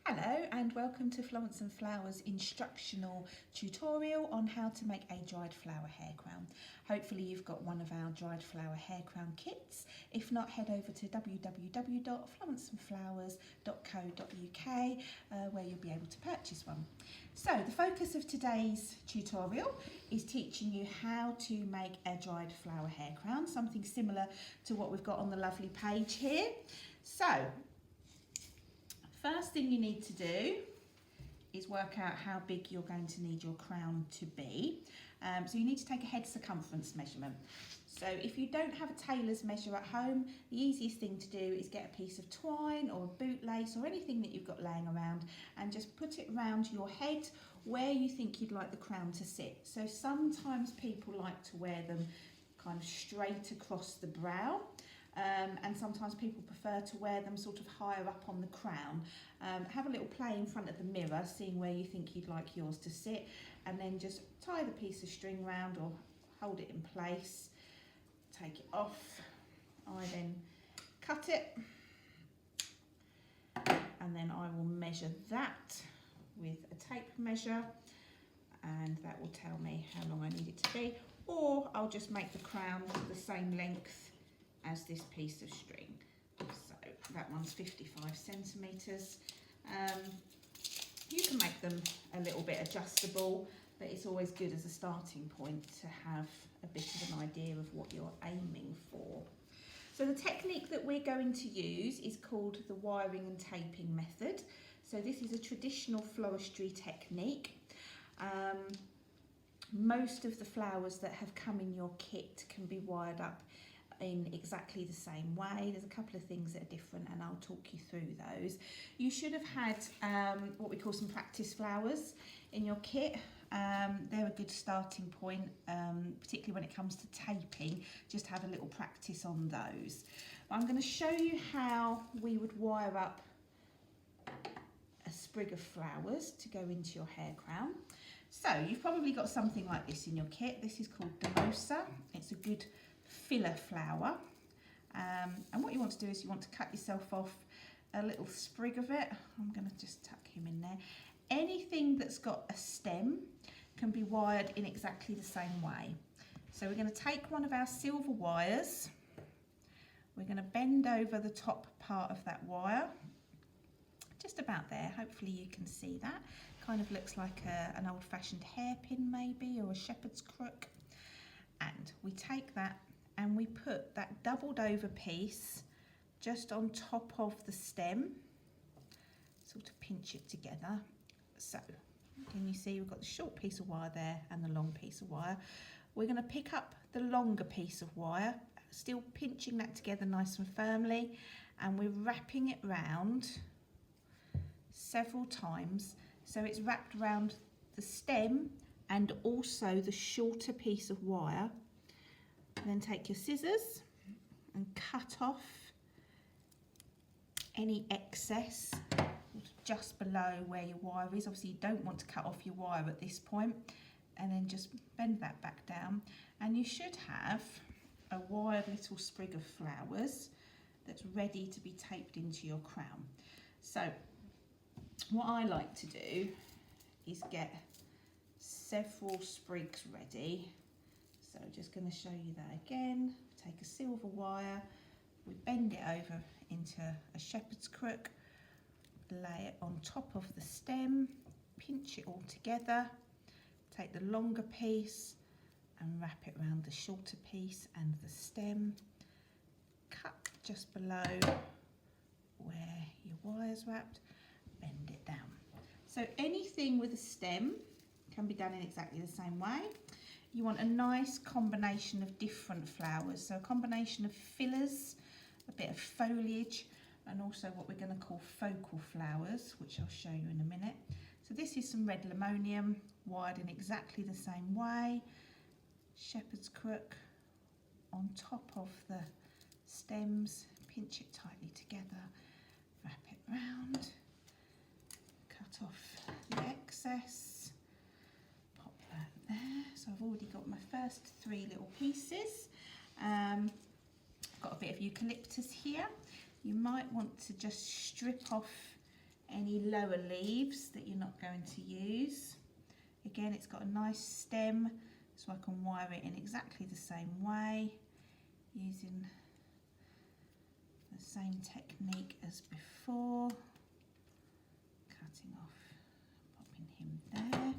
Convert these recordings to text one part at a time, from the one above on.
Hello and welcome to Florence and Flowers instructional tutorial on how to make a dried flower hair crown. Hopefully you've got one of our dried flower hair crown kits. If not, head over to www.florenceandflowers.co.uk where you'll be able to purchase one. So the focus of today's tutorial is teaching you how to make a dried flower hair crown, something similar to what we've got on the lovely page here. So first thing you need to do is work out how big you're going to need your crown to be. So you need to take a head circumference measurement. So if you don't have a tailor's measure at home, the easiest thing to do is get a piece of twine or a bootlace or anything that you've got laying around and just put it around your head where you think you'd like the crown to sit. So sometimes people like to wear them kind of straight across the brow. And sometimes people prefer to wear them sort of higher up on the crown. Have a little play in front of the mirror, seeing where you think you'd like yours to sit, and then just tie the piece of string round or hold it in place, take it off. I then cut it, and then I will measure that with a tape measure, and that will tell me how long I need it to be, or I'll just make the crown the same length as this piece of string. So that one's 55 centimetres. You can make them a little bit adjustable, but it's always good as a starting point to have a bit of an idea of what you're aiming for. So the technique that we're going to use is called the wiring and taping method. So this is a traditional floristry technique. Most of the flowers that have come in your kit can be wired up in exactly the same way. There's a couple of things that are different and I'll talk you through those. You should have had what we call some practice flowers in your kit. They're a good starting point, particularly when it comes to taping. Just have a little practice on those. But I'm going to show you how we would wire up a sprig of flowers to go into your hair crown. So you've probably got something like this in your kit. This is called Damosa. It's a good filler flower, and what you want to do is you want to cut yourself off a little sprig of it. I'm going to just tuck him in there. Anything that's got a stem can be wired in exactly the same way. So we're going to take one of our silver wires, we're going to bend over the top part of that wire, just about there. Hopefully you can see that. Kind of looks like an old-fashioned hairpin maybe, or a shepherd's crook. And we take that and we put that doubled over piece just on top of the stem, sort of pinch it together. So can you see we've got the short piece of wire there and the long piece of wire. We're going to pick up the longer piece of wire, still pinching that together nice and firmly, and we're wrapping it round several times so it's wrapped around the stem and also the shorter piece of wire. And then take your scissors and cut off any excess just below where your wire is. Obviously you don't want to cut off your wire at this point, and then just bend that back down, and you should have a wired little sprig of flowers that's ready to be taped into your crown. So what I like to do is get several sprigs ready. So just going to show you that again. Take a silver wire, we bend it over into a shepherd's crook, lay it on top of the stem, pinch it all together, take the longer piece and wrap it around the shorter piece and the stem, cut just below where your wire's wrapped, bend it down. So anything with a stem can be done in exactly the same way. You want a nice combination of different flowers, so a combination of fillers, a bit of foliage, and also what we're going to call focal flowers, which I'll show you in a minute. So this is some red limonium, wired in exactly the same way. Shepherd's crook on top of the stems, pinch it tightly together, wrap it round, cut off the excess. There. So I've already got my first three little pieces. Got a bit of eucalyptus here. You might want to just strip off any lower leaves that you're not going to use. Again, it's got a nice stem, so I can wire it in exactly the same way, using the same technique as before. Cutting off, popping him there.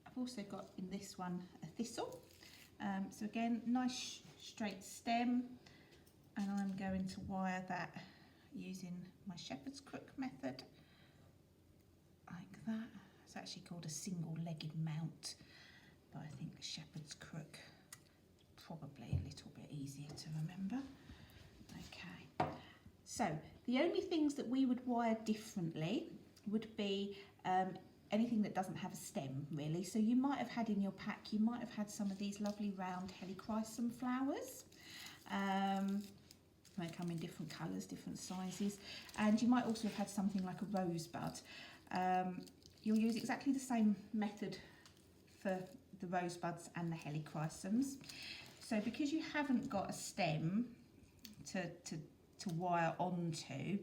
I've also got in this one a thistle. So again, nice straight stem, and I'm going to wire that using my shepherd's crook method, like that. It's actually called a single-legged mount, but I think the shepherd's crook probably a little bit easier to remember. Okay, so the only things that we would wire differently would be anything that doesn't have a stem, really. So you might have had in your pack, you might have had some of these lovely round helichrysum flowers. They come in different colours, different sizes, and you might also have had something like a rosebud. You'll use exactly the same method for the rosebuds and the helichrysums. So because you haven't got a stem to wire onto,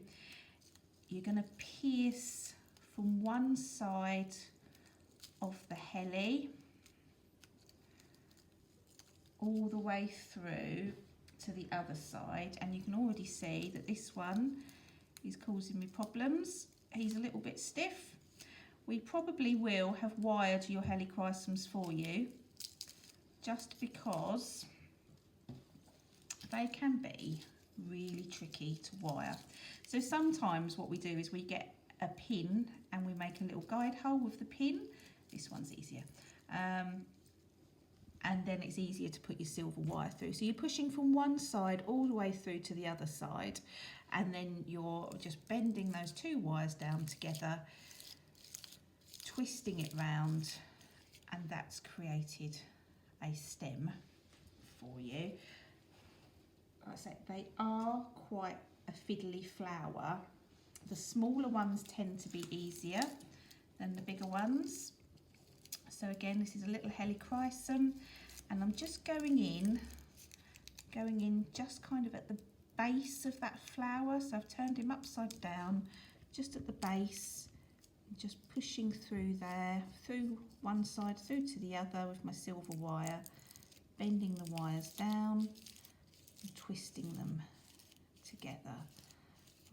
you're going to pierce from one side of the heli all the way through to the other side, and you can already see that this one is causing me problems. He's a little bit stiff. We probably will have wired your helichrysums for you, just because they can be really tricky to wire. So sometimes what we do is we get a pin and we make a little guide hole with the pin. This one's easier. And then it's easier to put your silver wire through. So you're pushing from one side all the way through to the other side, and then you're just bending those two wires down together, twisting it round, and that's created a stem for you. Like I said, they are quite a fiddly flower. The smaller ones tend to be easier than the bigger ones. So again, this is a little helichrysum, and I'm just going in just kind of at the base of that flower. So I've turned him upside down, just at the base, just pushing through there, through one side, through to the other with my silver wire, bending the wires down and twisting them together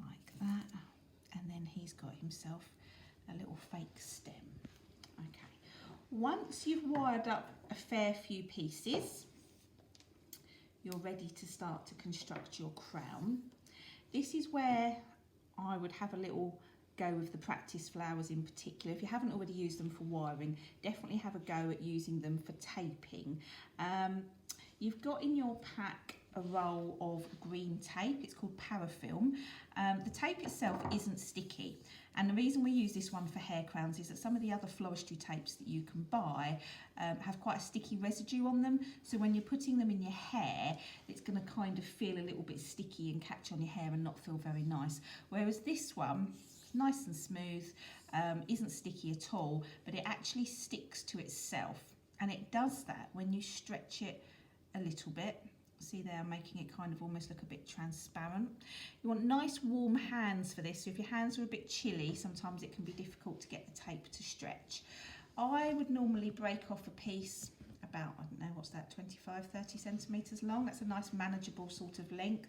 like that. And then he's got himself a little fake stem. Okay. Once you've wired up a fair few pieces, you're ready to start to construct your crown. This is where I would have a little go with the practice flowers in particular. If you haven't already used them for wiring, definitely have a go at using them for taping. You've got in your pack a roll of green tape. It's called parafilm. The tape itself isn't sticky, and the reason we use this one for hair crowns is that some of the other floristry tapes that you can buy have quite a sticky residue on them, so when you're putting them in your hair, it's going to kind of feel a little bit sticky and catch on your hair and not feel very nice. Whereas this one, nice and smooth, isn't sticky at all, but it actually sticks to itself, and it does that when you stretch it a little bit. See there, I'm making it kind of almost look a bit transparent. You want nice warm hands for this, so if your hands are a bit chilly, sometimes it can be difficult to get the tape to stretch. I would normally break off a piece about, I don't know, what's that, 25-30 centimetres long. That's a nice manageable sort of length.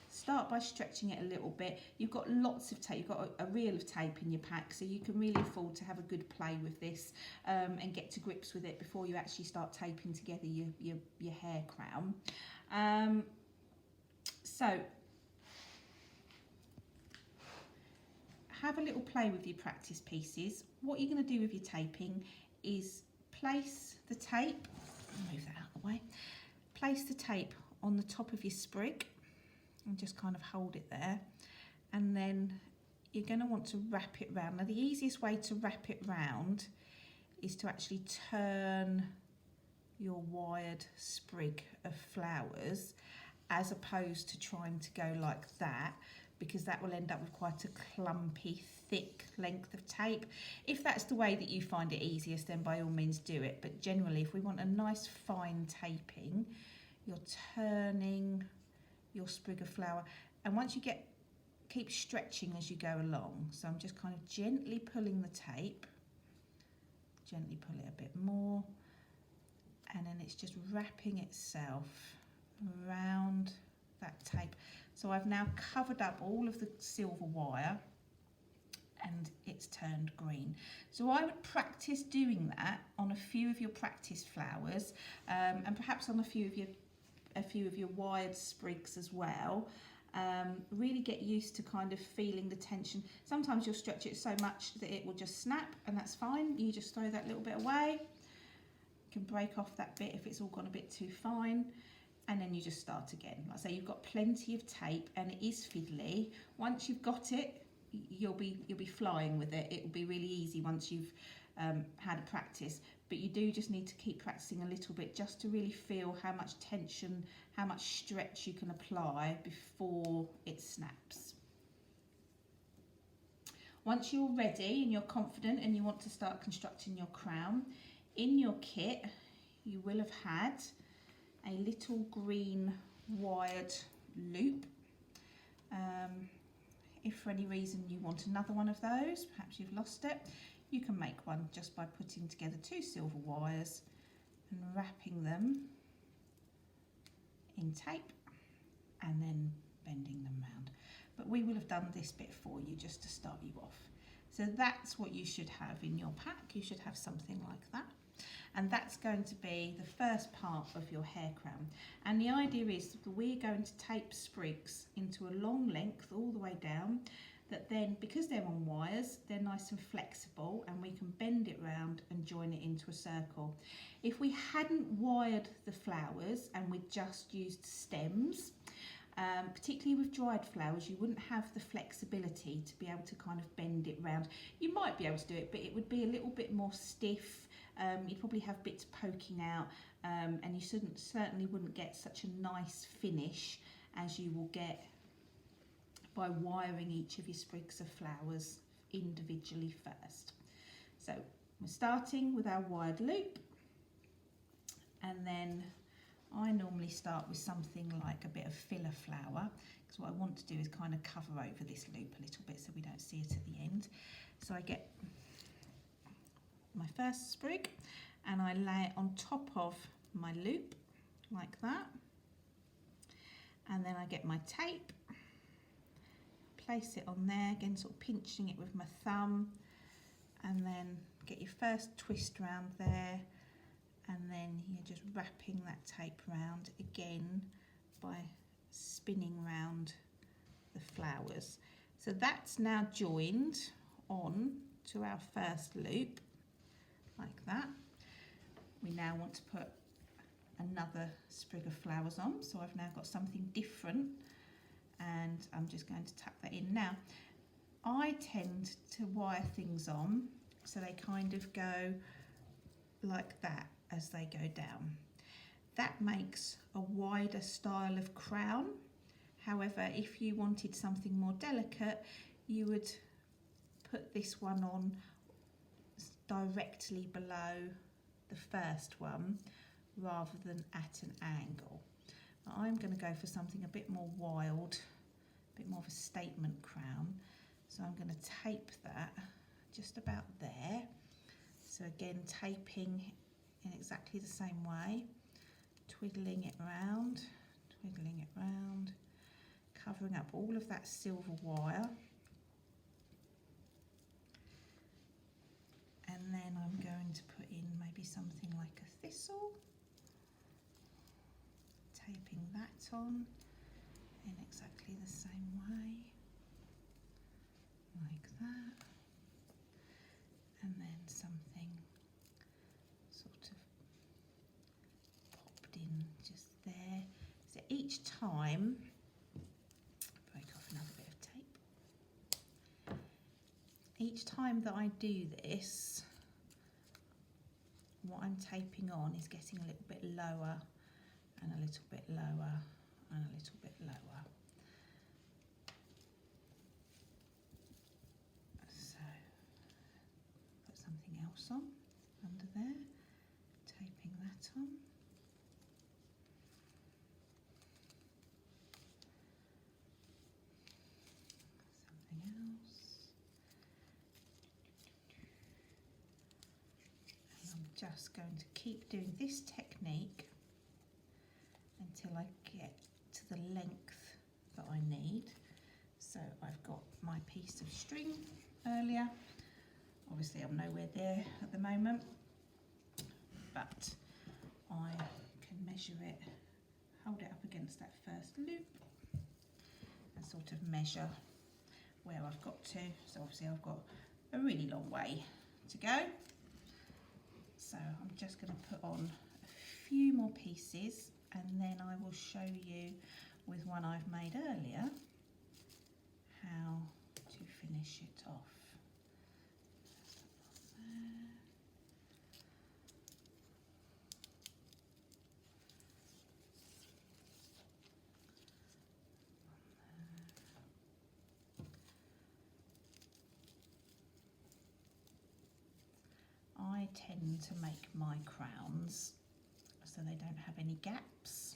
Start by stretching it a little bit. You've got lots of tape, you've got a reel of tape in your pack, so you can really afford to have a good play with this and get to grips with it before you actually start taping together your hair crown. So have a little play with your practice pieces. What you're going to do with your taping is place the tape, move that out of the way, place the tape on the top of your sprig and just kind of hold it there, and then you're going to want to wrap it round. Now the easiest way to wrap it round is to actually turn your wired sprig of flowers, as opposed to trying to go like that, because that will end up with quite a clumpy, thick length of tape. If that's the way that you find it easiest, then by all means do it, but generally if we want a nice fine taping, you're turning your sprig of flower, and once you get keep stretching as you go along. So I'm just kind of gently pulling the tape, gently pull it a bit more, and then it's just wrapping itself around that tape. So I've now covered up all of the silver wire and it's turned green. So I would practice doing that on a few of your practice flowers, and perhaps on a few of your wired sprigs as well. Really get used to kind of feeling the tension. Sometimes you'll stretch it so much that it will just snap, and that's fine. You just throw that little bit away. You can break off that bit if it's all gone a bit too fine, and then you just start again. Like I say, you've got plenty of tape and it is fiddly. Once you've got it, you'll be flying with it. It will be really easy once you've had a practice, but you do just need to keep practicing a little bit just to really feel how much tension, how much stretch you can apply before it snaps. Once you're ready and you're confident and you want to start constructing your crown, in your kit you will have had a little green wired loop. If for any reason you want another one of those, perhaps you've lost it, you can make one just by putting together 2 silver wires and wrapping them in tape and then bending them round. But we will have done this bit for you just to start you off. So that's what you should have in your pack. You should have something like that. And that's going to be the first part of your hair crown. And the idea is that we're going to tape sprigs into a long length all the way down, that then, because they're on wires, they're nice and flexible and we can bend it round and join it into a circle. If we hadn't wired the flowers and we just used stems, particularly with dried flowers, you wouldn't have the flexibility to be able to kind of bend it round. You might be able to do it, but it would be a little bit more stiff. You'd probably have bits poking out, and you certainly wouldn't get such a nice finish as you will get by wiring each of your sprigs of flowers individually first. So we're starting with our wired loop, and then I normally start with something like a bit of filler flower, because what I want to do is kind of cover over this loop a little bit so we don't see it at the end. So I get my first sprig and I lay it on top of my loop like that, and then I get my tape, place it on there, again sort of pinching it with my thumb, and then get your first twist round there, and then you're just wrapping that tape round again by spinning round the flowers. So that's now joined on to our first loop like that. We now want to put another sprig of flowers on, so I've now got something different, and I'm just going to tuck that in. Now I tend to wire things on so they kind of go like that as they go down. That makes a wider style of crown. However, if you wanted something more delicate, you would put this one on directly below the first one rather than at an angle. Now, I'm going to go for something a bit more wild, a bit more of a statement crown. So I'm going to tape that just about there. So again, taping in exactly the same way, twiddling it round, covering up all of that silver wire. And then I'm going to put in maybe something like a thistle, taping that on in exactly the same way, like that, and then something sort of popped in just there. So each time, break off another bit of tape. Each time that I do this, what I'm taping on is getting a little bit lower and a little bit lower and a little bit lower. So put something else on under there, taping that on. just going to keep doing this technique until I get to the length that I need. So I've got my piece of string earlier. Obviously I'm nowhere there at the moment, but I can measure it, hold it up against that first loop and sort of measure where I've got to. So obviously I've got a really long way to go. So I'm just going to put on a few more pieces and then I will show you with one I've made earlier how to finish it off. I tend to make my crowns so they don't have any gaps.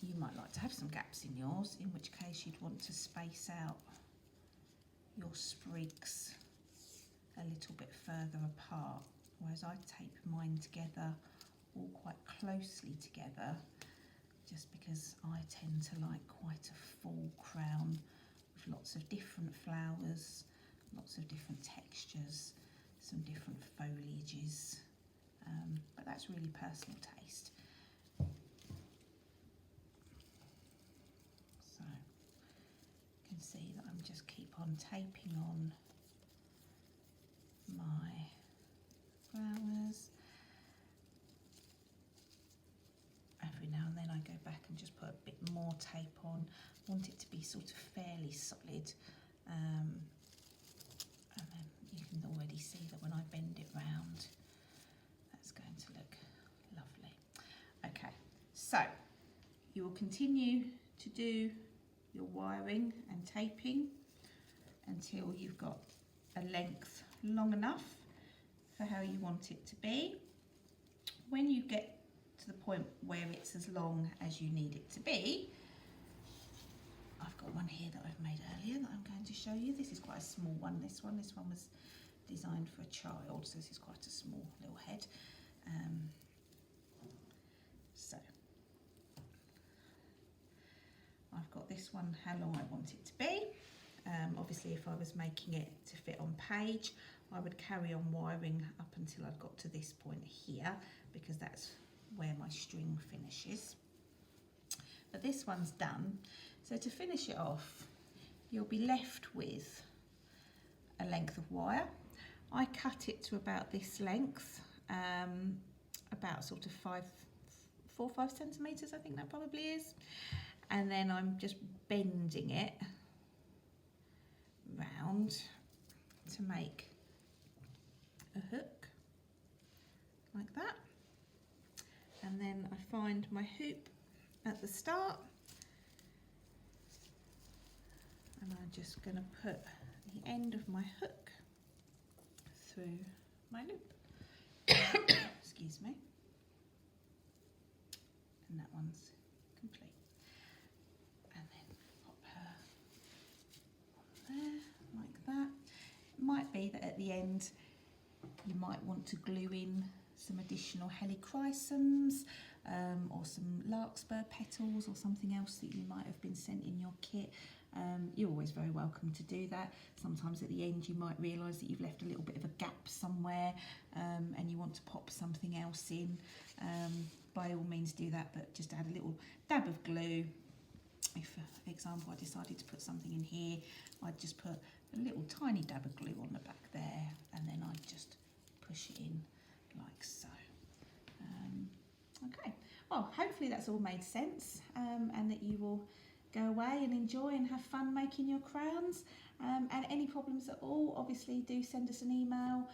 You might like to have some gaps in yours, in which case you'd want to space out your sprigs a little bit further apart, whereas I tape mine together all quite closely together, just because I tend to like quite a full crown with lots of different flowers, lots of different textures, some different foliages, but that's really personal taste. So you can see that I'm just keep on taping on my flowers. Every now and then I go back and just put a bit more tape on. I want it to be sort of fairly solid. And then you can already see that when I bend it round, that's going to look lovely. Okay, so you will continue to do your wiring and taping until you've got a length long enough for how you want it to be. When you get to the point where it's as long as you need it to be, I've got one here that I've made earlier that I'm going to show you. This is quite a small one, this one was designed for a child, so this is quite a small little head. So I've got this one, how long I want it to be. Obviously if I was making it to fit on page, I would carry on wiring up until I've got to this point here, because that's where my string finishes. But this one's done, so to finish it off, you'll be left with a length of wire. I cut it to about this length, about sort of 4 or 5 centimetres, I think that probably is. And then I'm just bending it round to make a hook like that. And then I find my hoop at the start, and I'm just going to put the end of my hook through my loop. Excuse me. And that one's complete. And then pop her on there like that. It might be that at the end you might want to glue in some additional helichrysums or some larkspur petals or something else that you might have been sent in your kit. You're always very welcome to do that. Sometimes at the end you might realise that you've left a little bit of a gap somewhere and you want to pop something else in. By all means do that, but just add a little dab of glue. If, for example, I decided to put something in here, I'd just put a little tiny dab of glue on the back there, and then I'd just push it in like so. Okay, well, hopefully that's all made sense, and that you will go away and enjoy and have fun making your crowns. And any problems at all, obviously do send us an email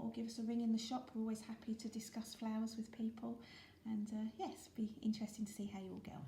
or give us a ring in the shop. We're always happy to discuss flowers with people, and yes, be interesting to see how you all go on.